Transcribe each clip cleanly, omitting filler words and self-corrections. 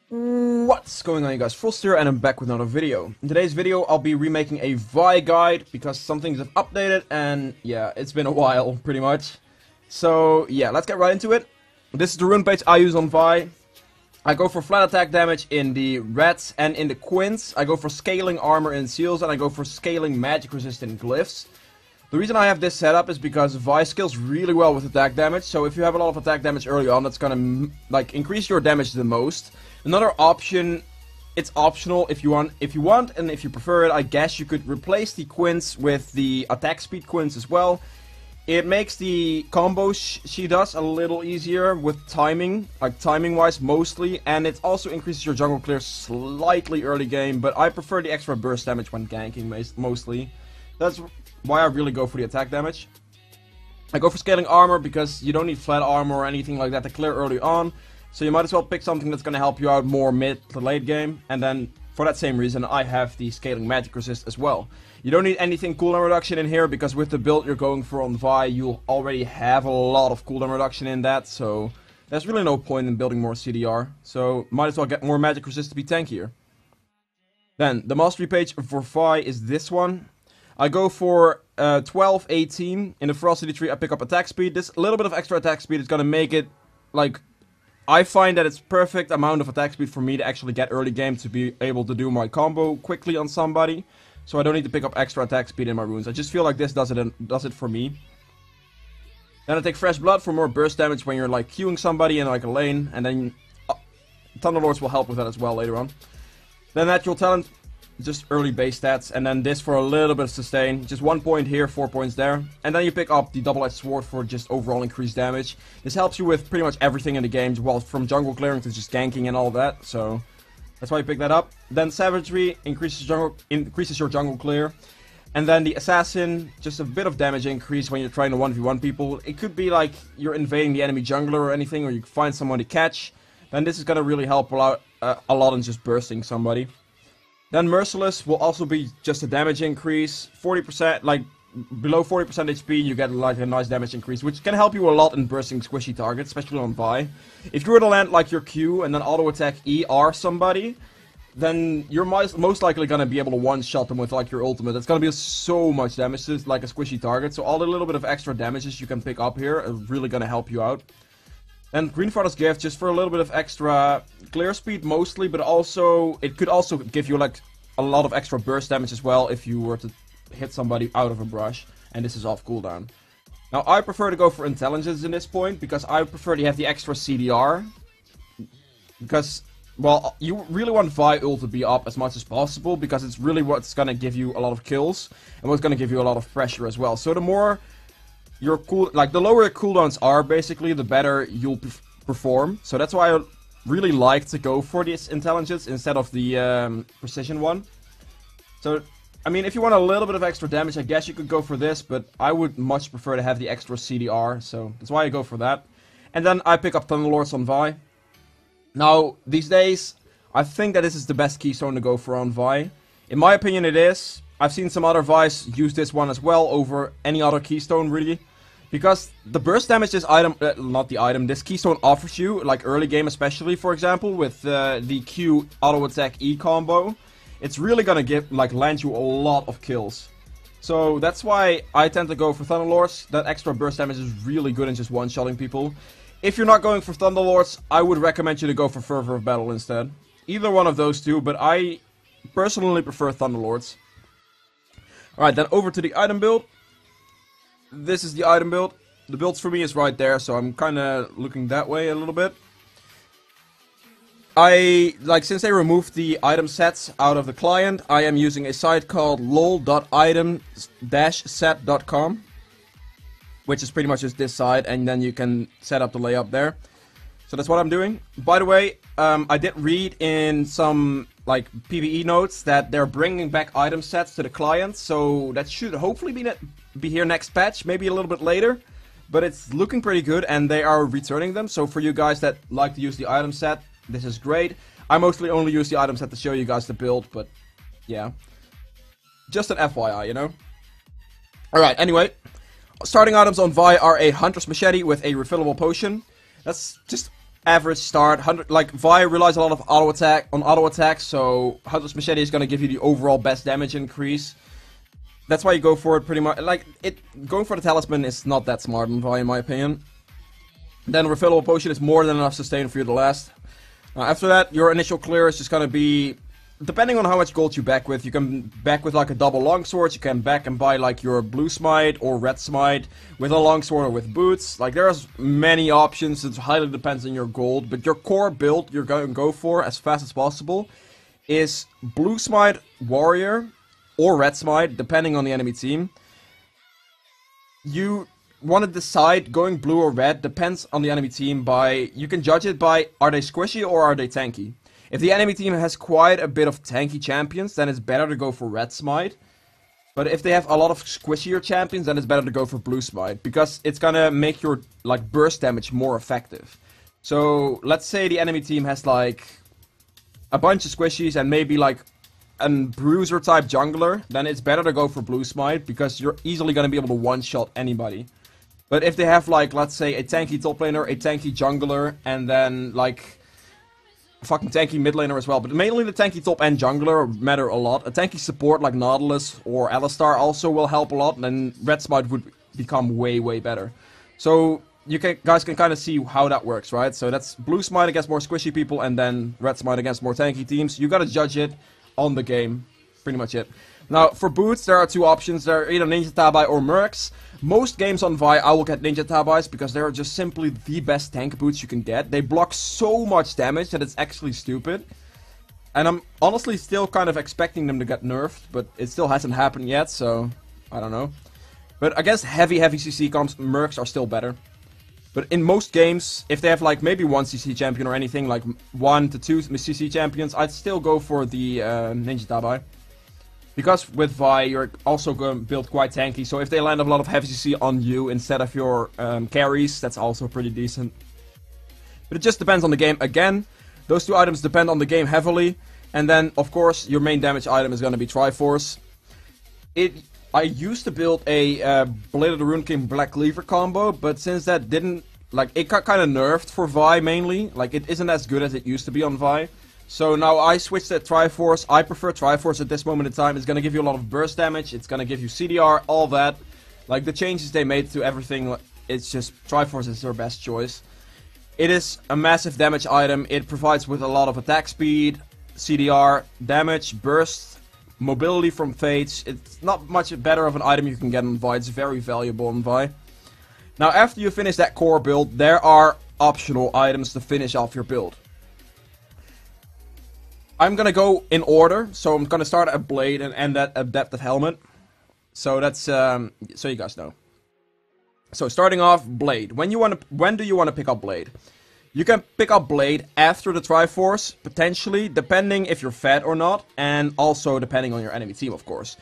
What's going on, you guys? Frost here, and I'm back with another video. In today's video, I'll be remaking a Vi guide because some things have updated, and yeah, it's been a while, pretty much. So yeah, let's get right into it. This is the rune page I use on Vi. I go for flat attack damage in the reds and in the quints. I go for scaling armor in seals, and I go for scaling magic resistant glyphs. The reason I have this set up is because Vi scales really well with attack damage, so if you have a lot of attack damage early on, that's gonna like increase your damage the most. Another option, it's optional if you want, and if you prefer it, I guess you could replace the quints with the attack speed quints as well. It makes the combos she does a little easier with timing, like timing wise mostly, and it also increases your jungle clear slightly early game, but I prefer the extra burst damage when ganking mostly. That's why I really go for the attack damage. I go for scaling armor because you don't need flat armor or anything like that to clear early on. So you might as well pick something that's going to help you out more mid to late game. And then, for that same reason, I have the scaling magic resist as well. You don't need anything cooldown reduction in here, because with the build you're going for on Vi, you'll already have a lot of cooldown reduction in that. So there's really no point in building more CDR. So might as well get more magic resist to be tankier. Then, the mastery page for Vi is this one. I go for 12, 18. In the ferocity tree I pick up attack speed. This little bit of extra attack speed is going to make it, like, I find that it's perfect amount of attack speed for me to actually get early game to be able to do my combo quickly on somebody. So I don't need to pick up extra attack speed in my runes. I just feel like this does it for me. Then I take fresh blood for more burst damage when you're like queuing somebody in like a lane. And then Thunderlords will help with that as well later on. Then natural talent, just early base stats, and then this for a little bit of sustain. Just 1 point here, 4 points there. And then you pick up the double-edged sword for just overall increased damage. This helps you with pretty much everything in the game, well, from jungle clearing to just ganking and all that, so that's why you pick that up. Then savagery increases your jungle clear. And then the assassin, just a bit of damage increase when you're trying to 1v1 people. It could be like you're invading the enemy jungler or anything, or you find someone to catch. Then this is gonna really help out a lot in just bursting somebody. Then Merciless will also be just a damage increase, 40%, like below 40% HP you get like a nice damage increase, which can help you a lot in bursting squishy targets, especially on Vi. If you were to land like your Q and then auto attack ER somebody, then you're most likely gonna be able to one-shot them with like your ultimate. That's gonna be so much damage to like a squishy target, so all the little bit of extra damages you can pick up here are really gonna help you out. And Greenfather's Gift, just for a little bit of extra clear speed mostly, but also, it could also give you like a lot of extra burst damage as well if you were to hit somebody out of a brush, and this is off cooldown. Now I prefer to go for intelligence in this point, because I prefer to have the extra CDR. Because, well, you really want Vi ult to be up as much as possible, because it's really what's gonna give you a lot of kills, and what's gonna give you a lot of pressure as well. So the more your the lower your cooldowns are, basically, the better you'll perform. So that's why I really like to go for this intelligence instead of the precision one. So, I mean, if you want a little bit of extra damage, I guess you could go for this, but I would much prefer to have the extra CDR, so that's why I go for that. And then I pick up Thunderlords on Vi. Now, these days, I think that this is the best keystone to go for on Vi. In my opinion, it is. I've seen some other Vi's use this one as well over any other keystone, really. Because the burst damage this item, this keystone offers you, like early game especially, for example, with the Q auto attack E combo, it's really gonna land you a lot of kills. So that's why I tend to go for Thunderlords. That extra burst damage is really good in just one-shotting people. If you're not going for Thunderlords, I would recommend you to go for Fervor of Battle instead. Either one of those two, but I personally prefer Thunderlords. Alright, then over to the item build. This is the item build. The builds for me is right there, so I'm kinda looking that way a little bit. Since they removed the item sets out of the client, I am using a site called lol.item-set.com, which is pretty much just this site, and then you can set up the layout there. So that's what I'm doing. By the way, I did read in some like PvE notes that they're bringing back item sets to the client, so that should hopefully be here next patch, maybe a little bit later. But it's looking pretty good, and they are returning them. So for you guys that like to use the item set, this is great. I mostly only use the item set to show you guys the build, but yeah, just an FYI, you know. All right. Anyway, starting items on Vi are a Hunter's Machete with a refillable potion. That's just average start. Like Vi relies a lot of auto attack, so Hunter's Machete is gonna give you the overall best damage increase. That's why you go for it pretty much. Like going for the talisman is not that smart on Vi in my opinion. Then refillable potion is more than enough sustain for you to last. After that, your initial clear is just gonna be, depending on how much gold you back with, you can back with like a double longsword, you can back and buy like your blue smite or red smite with a longsword or with boots. Like there's many options, it highly depends on your gold, but your core build you're going to go for as fast as possible is blue smite warrior or red smite, depending on the enemy team. You want to decide going blue or red, depends on the enemy team by, you can judge it by are they squishy or are they tanky. If the enemy team has quite a bit of tanky champions, then it's better to go for red smite. But if they have a lot of squishier champions, then it's better to go for blue smite, because it's gonna make your like burst damage more effective. So let's say the enemy team has like a bunch of squishies and maybe like a bruiser type jungler, then it's better to go for blue smite, because you're easily gonna be able to one-shot anybody. But if they have like, let's say, a tanky top laner, a tanky jungler, and then like a fucking tanky mid laner as well, but mainly the tanky top and jungler matter a lot. A tanky support like Nautilus or Alistar also will help a lot, and then red smite would become way, way better. So you guys can kind of see how that works, right? So that's blue smite against more squishy people, and then red smite against more tanky teams. You gotta judge it on the game. Pretty much it. Now, for boots, there are two options. There are either Ninja Tabai or Mercs. Most games on Vi, I will get Ninja Tabais because they're just simply the best tank boots you can get. They block so much damage that it's actually stupid. And I'm honestly still kind of expecting them to get nerfed, but it still hasn't happened yet, so I don't know. But against heavy CC comps, Mercs are still better. But in most games, if they have like maybe one CC champion or anything, like 1 to 2 CC champions, I'd still go for the Ninja Tabai. Because with Vi, you're also going to build quite tanky, so if they land a lot of heavy CC on you instead of your carries, that's also pretty decent. But it just depends on the game. Again, those two items depend on the game heavily. And then, of course, your main damage item is going to be Triforce. I used to build a Blade of the Rune King Black Cleaver combo, but since that didn't, like, it got kind of nerfed for Vi mainly. Like, it isn't as good as it used to be on Vi. So now I switched to Triforce. I prefer Triforce at this moment in time. It's going to give you a lot of burst damage. It's going to give you CDR, all that. Like the changes they made to everything, it's just Triforce is their best choice. It is a massive damage item. It provides with a lot of attack speed, CDR, damage, burst, mobility from Fates. It's not much better of an item you can get on Vi. It's very valuable on Vi. Now after you finish that core build, there are optional items to finish off your build. I'm gonna go in order, so I'm gonna start at Blade and end at Adaptive Helmet. So that's so you guys know. So starting off, Blade. When do you wanna pick up Blade? You can pick up Blade after the Triforce, potentially, depending if you're fed or not, and also depending on your enemy team, of course.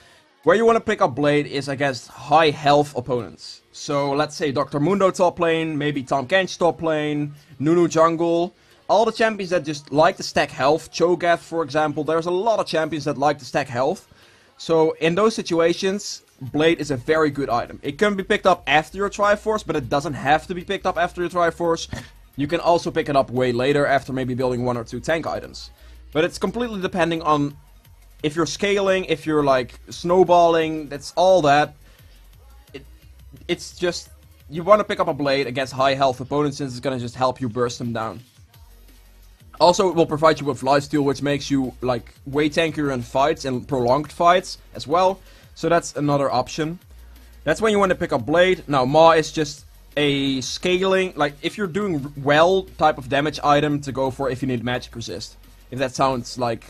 Where you wanna pick up Blade is against high health opponents. So let's say Dr. Mundo top lane, maybe Tahm Kench top lane, Nunu jungle. All the champions that just like to stack health, Cho'Gath for example, there's a lot of champions that like to stack health. So in those situations, Blade is a very good item. It can be picked up after your Triforce, but it doesn't have to be picked up after your Triforce. You can also pick it up way later after maybe building 1 or 2 tank items. But it's completely depending on if you're scaling, if you're like snowballing, that's all that. It's just, you want to pick up a Blade against high health opponents since it's going to just help you burst them down. Also, it will provide you with lifesteal, which makes you, like, way tankier in fights and prolonged fights as well. So that's another option. That's when you want to pick up Blade. Now, Ma is just a scaling, like, if you're doing well type of damage item to go for if you need magic resist. If that sounds, like,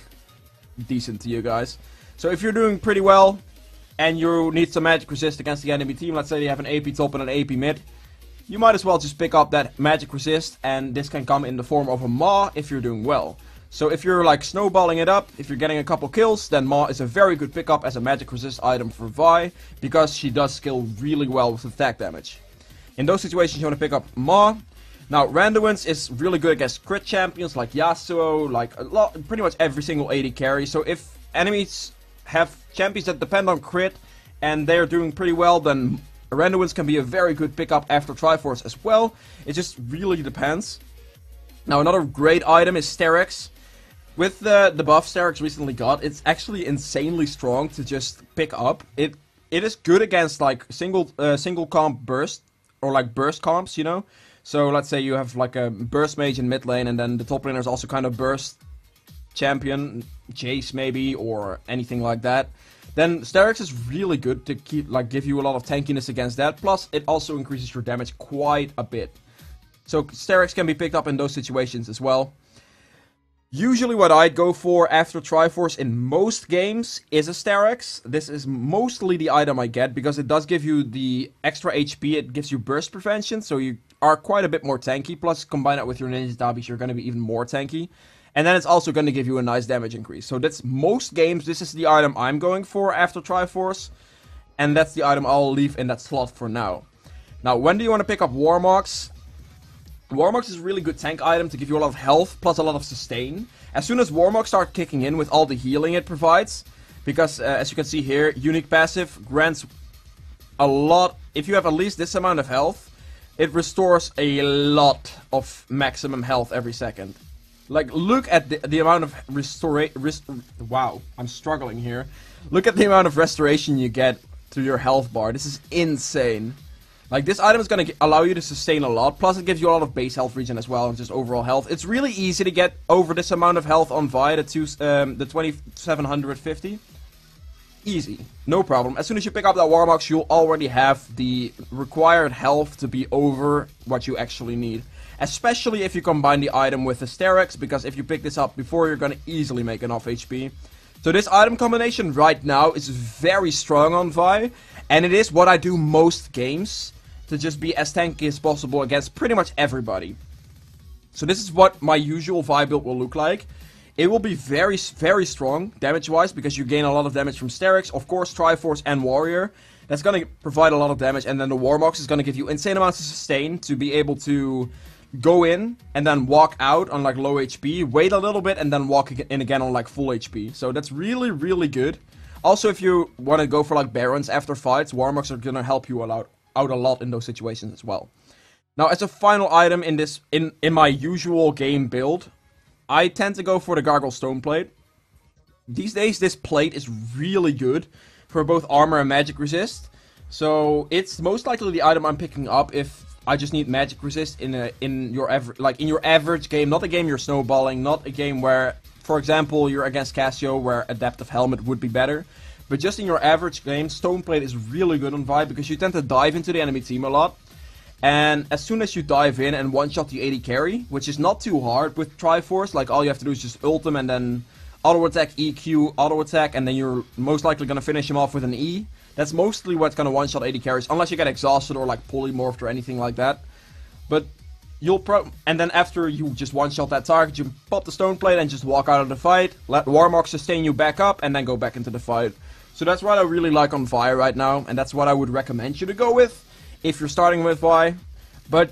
decent to you guys. So if you're doing pretty well, and you need some magic resist against the enemy team, let's say you have an AP top and an AP mid, you might as well just pick up that magic resist, and this can come in the form of a Ma if you're doing well. So if you're like snowballing it up, if you're getting a couple kills, then Ma is a very good pickup as a magic resist item for Vi, because she does scale really well with attack damage. In those situations you want to pick up Ma. Now Randuin's is really good against crit champions like Yasuo, like pretty much every single AD carry. So if enemies have champions that depend on crit and they're doing pretty well, then Randuin's can be a very good pickup after Triforce as well. It just really depends. Now another great item is Sterex. With the buff Sterex recently got, it's actually insanely strong to just pick up. It is good against like single comp burst or like burst comps, you know. So let's say you have like a burst mage in mid lane, and then the top laner is also kind of burst champion, Jace maybe, or anything like that. Then Sterex is really good to give you a lot of tankiness against that. Plus, it also increases your damage quite a bit. So Sterex can be picked up in those situations as well. Usually what I go for after Triforce in most games is a Sterex. This is mostly the item I get because it does give you the extra HP, it gives you burst prevention, so you are quite a bit more tanky. Plus, combine it with your Ninja Tabis, you're going to be even more tanky. And then it's also going to give you a nice damage increase. So that's most games, this is the item I'm going for after Triforce. And that's the item I'll leave in that slot for now. Now, when do you want to pick up Warmox? Warmox is a really good tank item to give you a lot of health, plus a lot of sustain. As soon as Warmox starts kicking in with all the healing it provides, because as you can see here, unique passive grants a lot. If you have at least this amount of health, it restores a lot of maximum health every second. Like, look at the amount of wow, I'm struggling here. Look at the amount of restoration you get through your health bar. This is insane. Like, this item is going to allow you to sustain a lot, plus it gives you a lot of base health regen as well, and just overall health. It's really easy to get over this amount of health on Vi, the 2750. Easy. No problem. As soon as you pick up that Warmox, you'll already have the required health to be over what you actually need. Especially if you combine the item with the Sterex, because if you pick this up before, you're going to easily make enough HP. So this item combination right now is very strong on Vi, and it is what I do most games, to just be as tanky as possible against pretty much everybody. So this is what my usual Vi build will look like. It will be very, very strong damage-wise, because you gain a lot of damage from Sterex, of course Triforce and Warrior. That's going to provide a lot of damage, and then the Warmox is going to give you insane amounts of sustain to be able to go in and then walk out on like low HP, wait a little bit, and then walk in again on like full HP. So that's really, really good. Also, if you want to go for like Barons after fights, Warmox are going to help you out a lot in those situations as well. Now, as a final item in this in my usual game build, I tend to go for the Gargle Stone Plate. These days, this plate is really good for both armor and magic resist. So it's most likely the item I'm picking up if I just need magic resist in your average game, not a game you're snowballing, not a game where, for example, you're against Cassio, where Adaptive Helmet would be better. But just in your average game, Stoneplate is really good on Vi, because you tend to dive into the enemy team a lot. And as soon as you dive in and one-shot the AD carry, which is not too hard with Triforce, like all you have to do is just ult him and then auto-attack, EQ, auto-attack, and then you're most likely going to finish him off with an E. That's mostly what's going to one-shot AD carries, unless you get exhausted or like polymorphed or anything like that. But and then after you just one-shot that target, you pop the Stone Plate and just walk out of the fight, let Warmox sustain you back up, and then go back into the fight. So that's what I really like on Vi right now, and that's what I would recommend you to go with if you're starting with Vi. But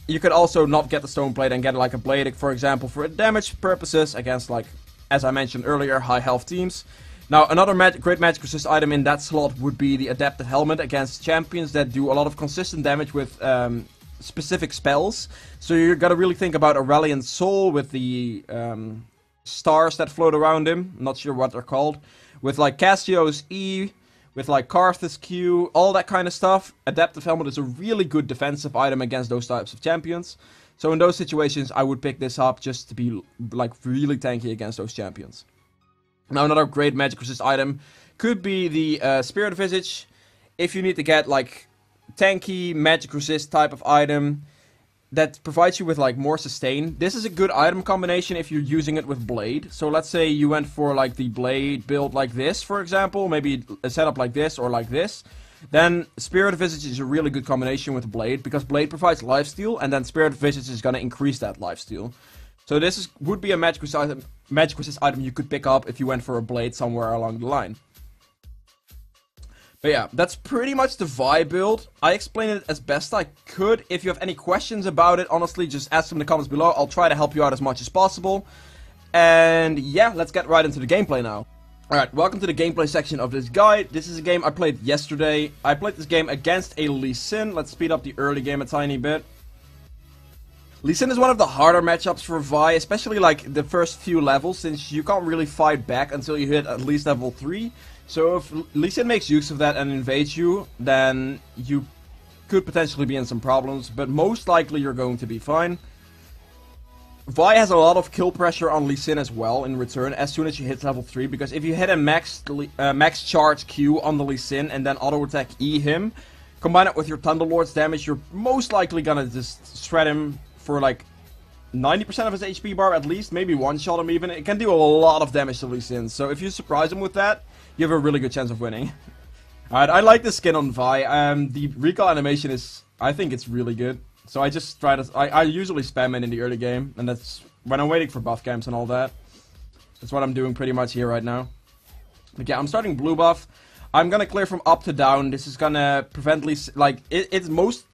you could also not get the Stone Plate and get like a Blade, for example, for damage purposes against, like, as I mentioned earlier, high health teams. Now, another great magic resist item in that slot would be the Adaptive Helmet against champions that do a lot of consistent damage with specific spells. So you gotta really think about Aurelian's Soul with the stars that float around him. I'm not sure what they're called. With like Cassio's E, with like Karthus Q, all that kind of stuff. Adaptive Helmet is a really good defensive item against those types of champions. So in those situations, I would pick this up just to be like really tanky against those champions. Now, another great magic resist item could be the Spirit Visage. If you need to get like tanky magic resist type of item that provides you with like more sustain, this is a good item combination if you're using it with Blade. So let's say you went for like the Blade build like this, for example, maybe a setup like this or like this. Then Spirit Visage is a really good combination with Blade, because Blade provides lifesteal, and then Spirit Visage is going to increase that lifesteal. So this would be a magic resist item you could pick up if you went for a Blade somewhere along the line. But yeah, that's pretty much the Vi build. I explained it as best I could. If you have any questions about it, honestly, just ask them in the comments below. I'll try to help you out as much as possible. And yeah, let's get right into the gameplay now. Alright, welcome to the gameplay section of this guide. This is a game I played yesterday. I played this game against a Lee Sin. Let's speed up the early game a tiny bit. Lee Sin is one of the harder matchups for Vi, especially like the first few levels, since you can't really fight back until you hit at least level 3. So if Lee Sin makes use of that and invades you, then you could potentially be in some problems, but most likely you're going to be fine. Vi has a lot of kill pressure on Lee Sin as well in return as soon as you hit level 3, because if you hit a max charge Q on the Lee Sin and then auto attack E him, combine it with your Thunderlord's damage, you're most likely gonna just shred him for like 90% of his HP bar at least, maybe one-shot him even. It can do a lot of damage to Lee Sin, so if you surprise him with that, you have a really good chance of winning. Alright, I like the skin on Vi. The recall animation is, I think it's really good. So I just try to, I usually spam it in the early game, and that's when I'm waiting for buff camps and all that. That's what I'm doing pretty much here right now. But yeah, I'm starting blue buff. I'm gonna clear from up to down. This is gonna prevent Lee Sin, like, it's most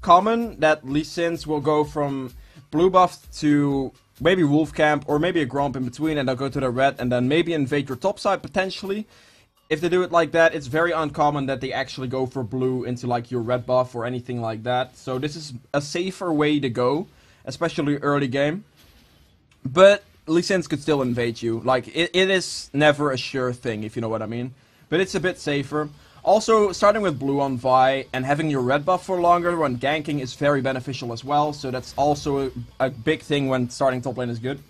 common that Lee Sins will go from blue buff to maybe wolf camp, or maybe a gromp in between, and they'll go to the red, and then maybe invade your top side, potentially. If they do it like that, it's very uncommon that they actually go for blue into like your red buff or anything like that. So this is a safer way to go, especially early game. But Lee Sin could still invade you. Like, it is never a sure thing, if you know what I mean. But it's a bit safer. Also, starting with blue on Vi and having your red buff for longer when ganking is very beneficial as well. So that's also a big thing when starting top lane is good.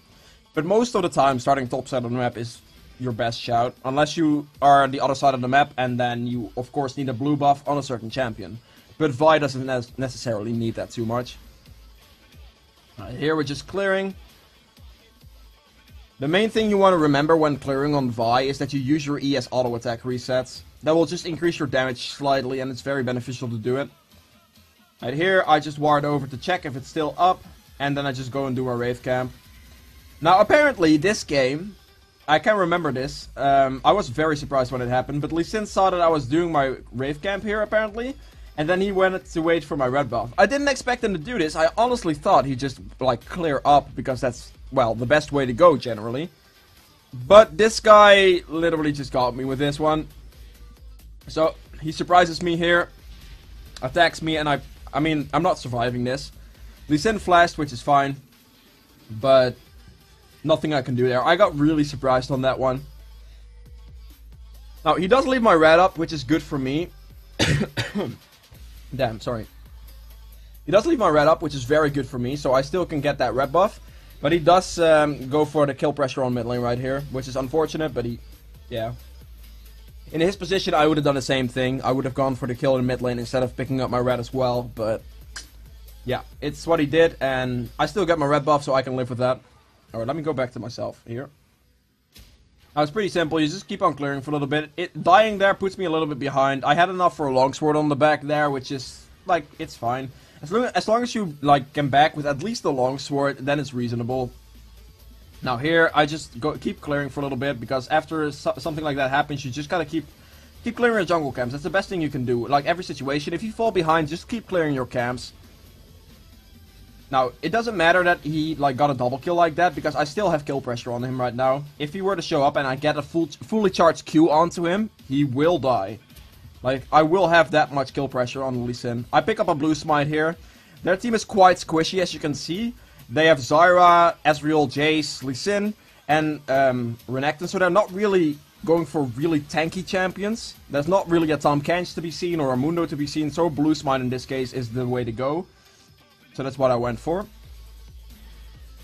But most of the time, starting top side of the map is your best shout, unless you are on the other side of the map, and then you of course need a blue buff on a certain champion. But Vi doesn't necessarily need that too much. Here we're just clearing. The main thing you want to remember when clearing on Vi is that you use your E as auto attack resets. That will just increase your damage slightly, and it's very beneficial to do it. Right here, I just ward over to check if it's still up, and then I just go and do a Wraith Camp. Now apparently this game, I can remember this. I was very surprised when it happened, but Lee Sin saw that I was doing my Wraith Camp here, apparently, and then he went to wait for my red buff. I didn't expect him to do this. I honestly thought he'd just, like, clear up, because that's, well, the best way to go, generally. But this guy literally just got me with this one. So, he surprises me here, attacks me, and I mean, I'm not surviving this. Lee Sin flashed, which is fine, but nothing I can do there. I got really surprised on that one. Now, he does leave my red up, which is good for me. Damn, sorry. He does leave my red up, which is very good for me, so I still can get that red buff. But he does go for the kill pressure on mid lane right here, which is unfortunate, but yeah. In his position, I would have done the same thing. I would have gone for the kill in mid lane instead of picking up my red as well, but yeah, it's what he did, and I still get my red buff, so I can live with that. Alright, let me go back to myself here. Now, it's pretty simple. You just keep on clearing for a little bit. Dying there puts me a little bit behind. I had enough for a longsword on the back there, which is, like, it's fine. As long as you, like, can back with at least the longsword, then it's reasonable. Now here, I just keep clearing for a little bit, because after something like that happens, you just gotta keep clearing your jungle camps. That's the best thing you can do. Like, every situation, if you fall behind, just keep clearing your camps. Now, it doesn't matter that he, like, got a double kill like that, because I still have kill pressure on him right now. If he were to show up and I get a fully charged Q onto him, he will die. Like, I will have that much kill pressure on Lee Sin. I pick up a blue smite here. Their team is quite squishy, as you can see. They have Zyra, Ezreal, Jace, Lee Sin, and Renekton, so they're not really going for really tanky champions. There's not really a Tahm Kench to be seen, or a Mundo to be seen, so blue smite in this case is the way to go. So that's what I went for.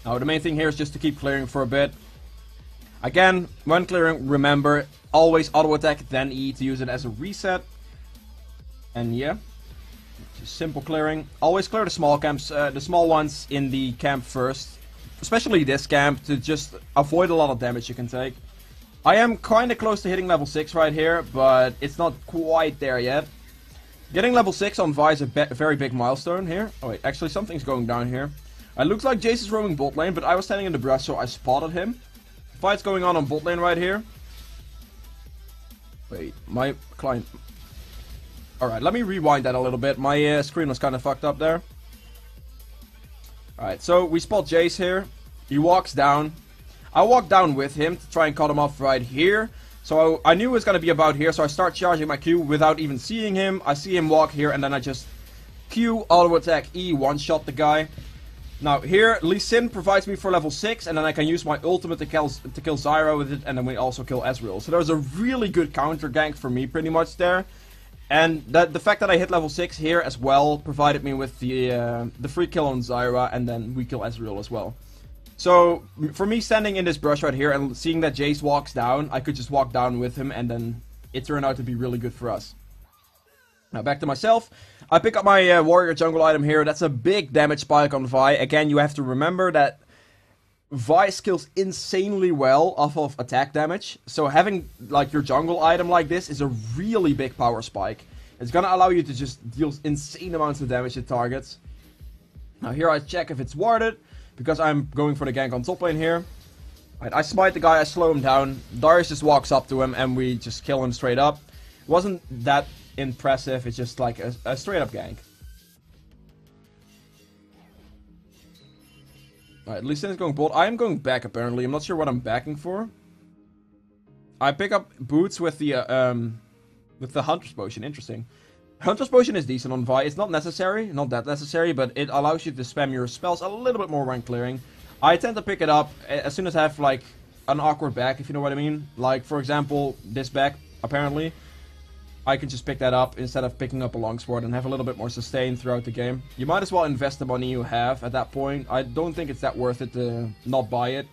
Now the main thing here is just to keep clearing for a bit. Again, when clearing, remember, always auto attack, then E to use it as a reset. And yeah, just simple clearing. Always clear the small camps, the small ones in the camp first. Especially this camp, to just avoid a lot of damage you can take. I am kinda close to hitting level 6 right here, but it's not quite there yet. Getting level 6 on Vi is a very big milestone here. Oh wait, actually something's going down here. It looks like Jace is roaming bot lane, but I was standing in the brush, so I spotted him. Fight's going on bot lane right here. Wait, my client... Alright, let me rewind that a little bit. My screen was kind of fucked up there. Alright, so we spot Jace here. He walks down. I walk down with him to try and cut him off right here. So I knew it was going to be about here, so I start charging my Q without even seeing him. I see him walk here, and then I just Q, auto attack, E, one-shot the guy. Now here, Lee Sin provides me for level 6, and then I can use my ultimate to kill Zyra with it, and then we also kill Ezreal. So there's a really good counter gank for me pretty much there. And the fact that I hit level 6 here as well provided me with the free kill on Zyra, and then we kill Ezreal as well. So, for me standing in this brush right here and seeing that Jace walks down, I could just walk down with him, and then it turned out to be really good for us. Now back to myself. I pick up my warrior jungle item here. That's a big damage spike on Vi. Again, you have to remember that Vi skills insanely well off of attack damage. So having like your jungle item like this is a really big power spike. It's gonna allow you to just deal insane amounts of damage to targets. Now here I check if it's warded, because I'm going for the gank on top lane here. Right, I smite the guy, I slow him down. Darius just walks up to him and we just kill him straight up. Wasn't that impressive, it's just like a straight up gank. Alright, Lee Sin is going bold. I am going back apparently. I'm not sure what I'm backing for. I pick up boots with the Hunter's Potion. Interesting. Hunter's Potion is decent on Vi. It's not necessary, not that necessary, but it allows you to spam your spells a little bit more when clearing. I tend to pick it up as soon as I have like an awkward back, if you know what I mean. Like for example, this back apparently. I can just pick that up instead of picking up a longsword and have a little bit more sustain throughout the game. You might as well invest the money you have at that point. I don't think it's that worth it to not buy it.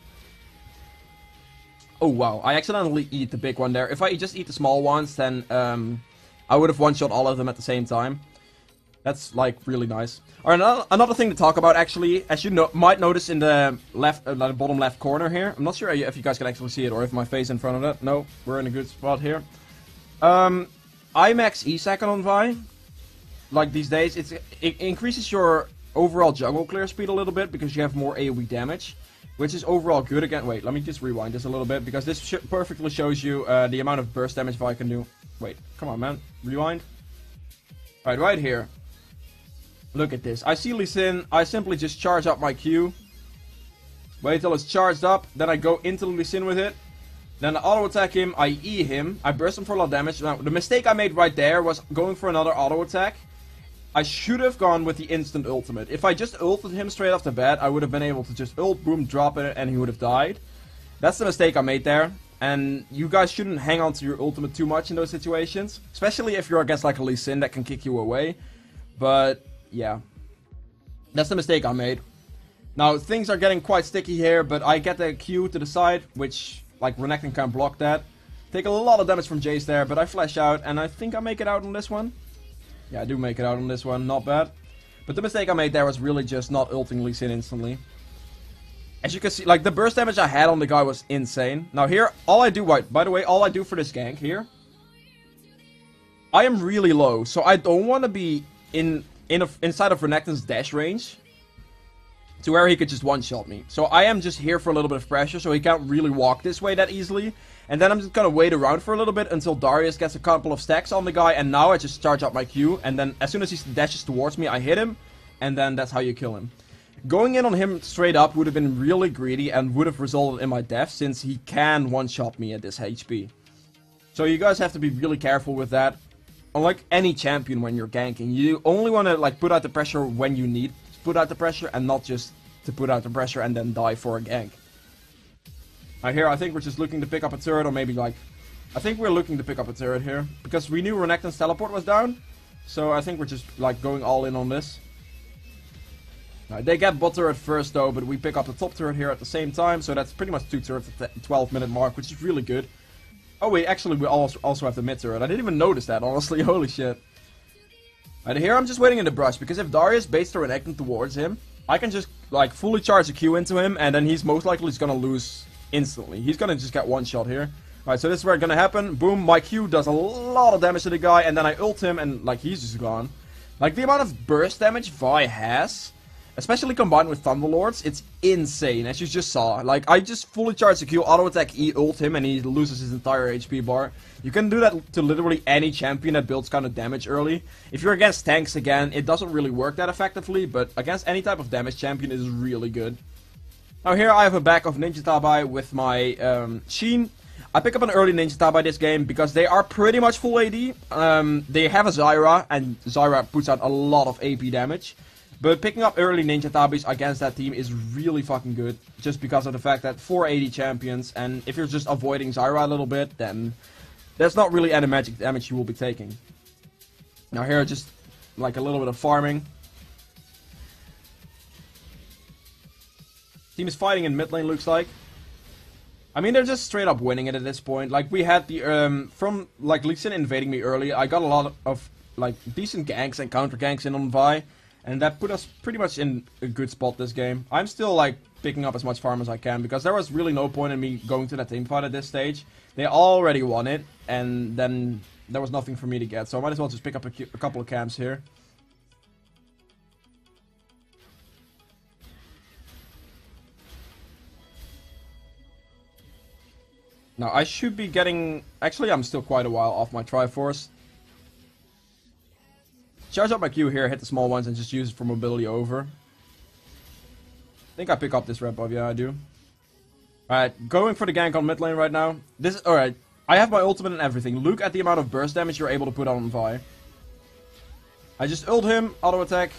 Oh wow, I accidentally eat the big one there. If I just eat the small ones, then I would have one-shot all of them at the same time. That's like really nice. Alright, another thing to talk about actually, as you might notice in the left, the bottom left corner here. I'm not sure if you guys can actually see it or if my face in front of it. No, we're in a good spot here. I max E-second on Vi. Like these days, it increases your overall jungle clear speed a little bit because you have more AoE damage, which is overall good again. Wait, let me just rewind this a little bit because this perfectly shows you the amount of burst damage Vi can do. Wait, come on, man. Rewind. Alright, right here. Look at this. I see Lee Sin. I simply just charge up my Q. Wait till it's charged up. Then I go into Lee Sin with it. Then I auto attack him, I E him, I burst him for a lot of damage. Now, the mistake I made right there was going for another auto attack. I should have gone with the instant ultimate. If I just ulted him straight off the bat, I would have been able to just ult, boom, drop it, and he would have died. That's the mistake I made there. And you guys shouldn't hang on to your ultimate too much in those situations. Especially if you're against like a Lee Sin that can kick you away. But, yeah. That's the mistake I made. Now, things are getting quite sticky here, but I get the Q to the side, which... like, Renekton can't block that. Take a lot of damage from Jace there, but I flash out, and I think I make it out on this one. Yeah, I do make it out on this one, not bad. But the mistake I made there was really just not ulting Lee Sin instantly. As you can see, like, the burst damage I had on the guy was insane. Now here, all I do, by the way, all I do for this gank here... I am really low, so I don't want to be inside of Renekton's dash range. To where he could just one-shot me. So I am just here for a little bit of pressure, so he can't really walk this way that easily. And then I'm just gonna wait around for a little bit until Darius gets a couple of stacks on the guy, and now I just charge up my Q, and then as soon as he dashes towards me, I hit him, and then that's how you kill him. Going in on him straight up would have been really greedy and would have resulted in my death, since he can one-shot me at this HP. So you guys have to be really careful with that. Unlike any champion when you're ganking, you only want to like put out the pressure when you need put out the pressure, and not just to put out the pressure and then die for a gank. Now here I think we're just looking to pick up a turret, or maybe like... I think we're looking to pick up a turret here, because we knew Renekton's teleport was down. So I think we're just like going all in on this. They get bot turret first though, but we pick up the top turret here at the same time, so that's pretty much 2 turrets at the 12-minute mark, which is really good. Oh wait, actually we also have the mid turret. I didn't even notice that, honestly, holy shit. And here I'm just waiting in the brush, because if Darius baits the Renekton towards him, I can just like fully charge a Q into him, and then he's most likely just gonna lose instantly. He's gonna just get one shot here. Alright, so this is where it's gonna happen. Boom, my Q does a lot of damage to the guy, and then I ult him, and like he's just gone. Like the amount of burst damage Vi has, especially combined with Thunderlords, it's insane, as you just saw. Like, I just fully charge the Q, auto-attack E, ult him, and he loses his entire HP bar. You can do that to literally any champion that builds kind of damage early. If you're against tanks again, it doesn't really work that effectively, but against any type of damage champion, it is really good. Now here I have a back of Ninja Tabai with my Sheen. I pick up an early Ninja Tabai this game because they are pretty much full AD. They have a Zyra, and Zyra puts out a lot of AP damage. But picking up early Ninja Tabis against that team is really fucking good. Just because of the fact that 480 champions, and if you're just avoiding Zyra a little bit, then there's not really any magic damage you will be taking. Now here, just like a little bit of farming. Team is fighting in mid lane, looks like. I mean, they're just straight up winning it at this point. Like, we had the, from, like, Lee Sin invading me early, I got a lot of, like, decent ganks and counter ganks in on Vi. And that put us pretty much in a good spot this game. I'm still, like, picking up as much farm as I can, because there was really no point in me going to that team fight at this stage. They already won it, and then there was nothing for me to get. So I might as well just pick up a couple of camps here. Now, I should be getting... Actually, I'm still quite a while off my Triforce. Charge up my Q here, hit the small ones, and just use it for mobility over. I think I pick up this red buff, yeah, I do. Alright, going for the gank on mid lane right now. This is... Alright, I have my ultimate and everything. Look at the amount of burst damage you're able to put on Vi. I just ult him, auto attack.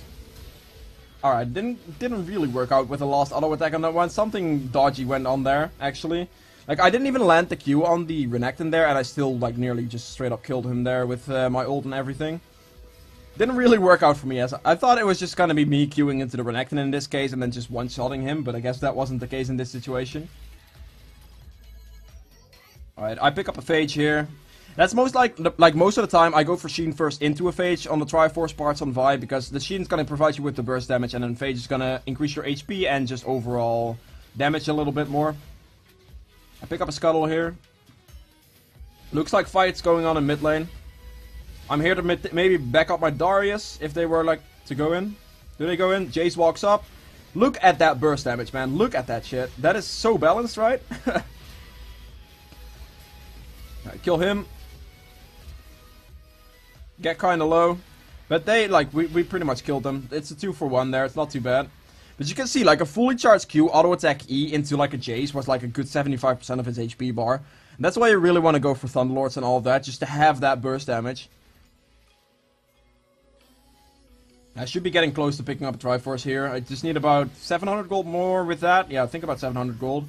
Alright, didn't really work out with the last auto attack on that one. Something dodgy went on there, actually. Like, I didn't even land the Q on the Renekton there, and I still, like, nearly just straight up killed him there with my ult and everything. Didn't really work out for me, as I thought it was just gonna be me queuing into the Renekton in this case, and then just one-shotting him, but I guess that wasn't the case in this situation. Alright, I pick up a Phage here. That's most like most of the time, I go for Sheen first into a Phage on the Triforce parts on Vi, because the Sheen's gonna provide you with the burst damage, and then Phage is gonna increase your HP and just overall damage a little bit more. I pick up a Scuttle here. Looks like fights going on in mid lane. I'm here to maybe back up my Darius if they were like to go in. Do they go in? Jace walks up. Look at that burst damage, man. Look at that shit. That is so balanced, right? Right, kill him. Get kinda low. But they, like, we pretty much killed them. It's a 2-for-1 there. It's not too bad. But you can see, like, a fully charged Q, auto-attack E into, like, a Jace was, like, a good 75% of his HP bar. And that's why you really want to go for Thunderlords and all of that, just to have that burst damage. I should be getting close to picking up a Triforce here. I just need about 700 gold more with that. Yeah, I think about 700 gold.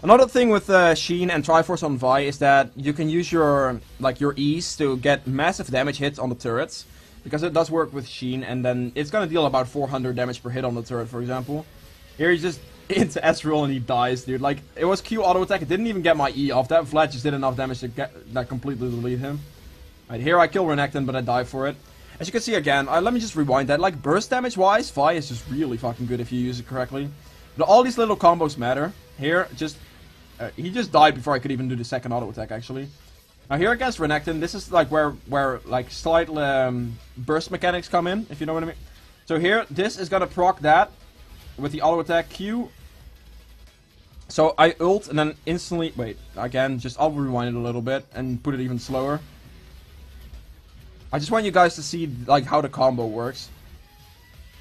Another thing with Sheen and Triforce on Vi is that you can use your, like, your E's to get massive damage hits on the turrets. Because it does work with Sheen, and then it's gonna deal about 400 damage per hit on the turret, for example. Here he's just into S-roll and he dies, dude. Like, it was Q auto attack, it didn't even get my E off. That flat just did enough damage to get that completely delete him. Right, here I kill Renekton, but I die for it. As you can see again, let me just rewind that. Like, burst damage wise, Vi is just really fucking good if you use it correctly. But all these little combos matter. Here, just... he just died before I could even do the second auto attack, actually. Now here against Renekton, this is like where like slight burst mechanics come in, if you know what I mean. So here, this is gonna proc that with the auto attack Q. So I ult and then instantly, wait, again, just I'll rewind it a little bit and put it even slower. I just want you guys to see like how the combo works.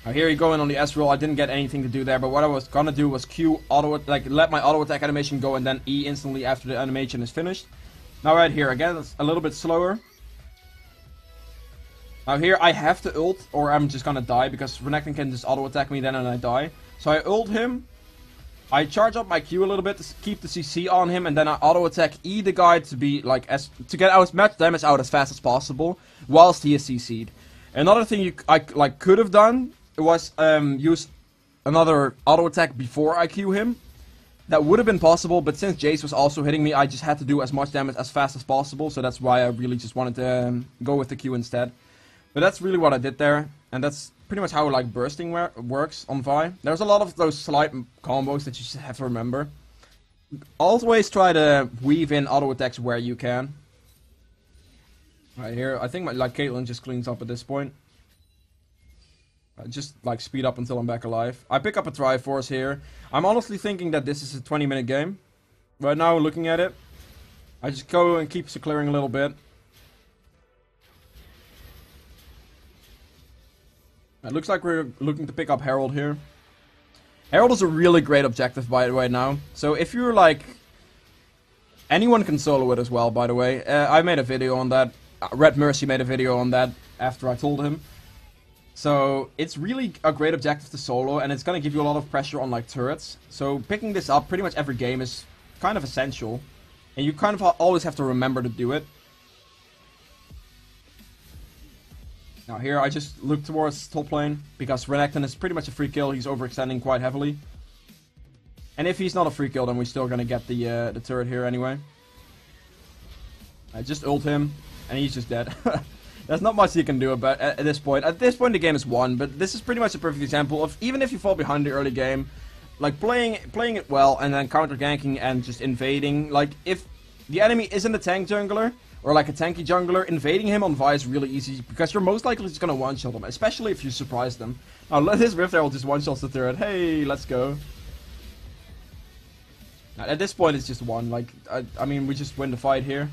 Now here you go in on the S roll. I didn't get anything to do there, but what I was gonna do was Q auto, like let my auto attack animation go and then E instantly after the animation is finished. Now right here, again, it's a little bit slower. Now here, I have to ult, or I'm just gonna die, because Renekton can just auto-attack me then and I die. So I ult him, I charge up my Q a little bit to keep the CC on him, and then I auto-attack E the guy to be, like, to get as much damage out as fast as possible, whilst he is CC'd. Another thing I could have done was use another auto-attack before I Q him. That would have been possible, but since Jace was also hitting me, I just had to do as much damage as fast as possible, so that's why I really just wanted to go with the Q instead. But that's really what I did there, and that's pretty much how, like, bursting works on Vi. There's a lot of those slight combos that you just have to remember. Always try to weave in auto attacks where you can. Right here, I think like Caitlyn just cleans up at this point. Just like speed up until I'm back alive. I pick up a Triforce here. I'm honestly thinking that this is a 20-minute game. Right now, looking at it, I just go and keep clearing a little bit. It looks like we're looking to pick up Herald here. Herald is a really great objective, by the way, now. So if you're like... anyone can solo it as well, by the way. I made a video on that. Red Mercy made a video on that after I told him. So it's really a great objective to solo, and it's gonna give you a lot of pressure on like turrets. So picking this up pretty much every game is kind of essential, and you kind of always have to remember to do it. Now here I just look towards top lane, because Renekton is pretty much a free kill. He's overextending quite heavily. And if he's not a free kill, then we're still gonna get the turret here anyway. I just ult him, and he's just dead. There's not much you can do about at this point. At this point the game is won, but this is pretty much a perfect example of even if you fall behind the early game, like playing it well and then counter ganking and just invading. Like if the enemy isn't a tank jungler or like a tanky jungler, invading him on Vi is really easy because you're most likely just gonna one-shot them, especially if you surprise them. Now this Rift Herald just one-shots the turret. Hey, let's go. Now, at this point it's just one. Like I mean we just win the fight here.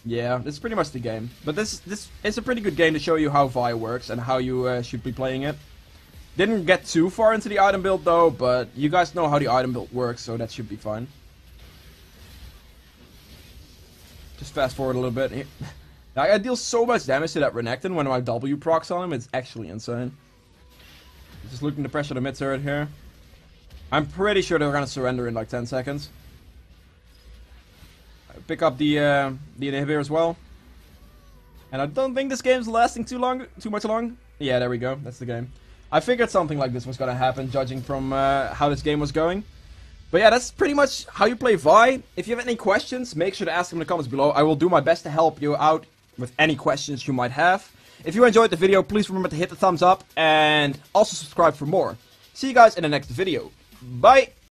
Yeah, this is pretty much the game. But this is a pretty good game to show you how Vi works and how you should be playing it. Didn't get too far into the item build though, but you guys know how the item build works, so that should be fine. Just fast forward a little bit. Now, I deal so much damage to that Renekton when my W procs on him, it's actually insane. Just looking to pressure the mid turret here. I'm pretty sure they're gonna surrender in like 10 seconds. Pick up the inhibitor as well. And I don't think this game's lasting too much long. Yeah, there we go. That's the game. I figured something like this was gonna happen, judging from how this game was going. But yeah, that's pretty much how you play Vi. If you have any questions, make sure to ask them in the comments below. I will do my best to help you out with any questions you might have. If you enjoyed the video, please remember to hit the thumbs up and also subscribe for more. See you guys in the next video. Bye!